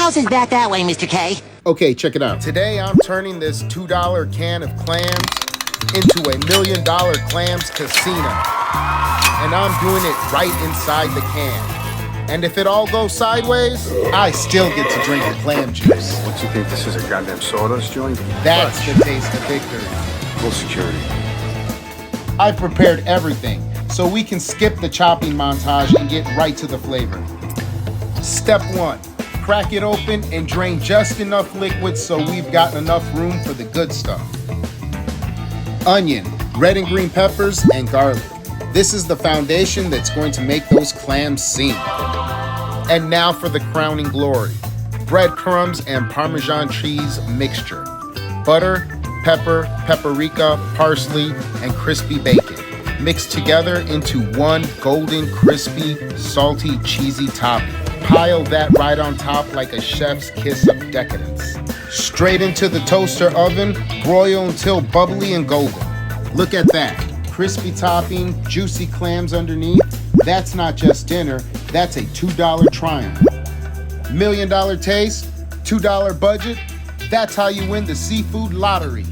house is back that way, Mr. K. Okay, check it out. Today I'm turning this $2 can of clams into a $1 million Clams Casino. And I'm doing it right inside the can. And if it all goes sideways, I still get to drink the clam juice. What, you think this is a goddamn sawdust joint? That's the taste of victory. Full security. I've prepared everything, so we can skip the chopping montage and get right to the flavor. Step 1, crack it open and drain just enough liquid so we've got enough room for the good stuff. Onion, red and green peppers, and garlic. This is the foundation that's going to make those clams sing. And now for the crowning glory. Breadcrumbs and Parmesan cheese mixture. Butter, pepper, paprika, parsley, and crispy bacon. Mixed together into one golden, crispy, salty, cheesy topping. Pile that right on top like a chef's kiss of decadence. Straight into the toaster oven, broil until bubbly and golden. Look at that. Crispy topping, juicy clams underneath. That's not just dinner, that's a $2 triumph. $1 million taste, $2 budget. That's how you win the seafood lottery.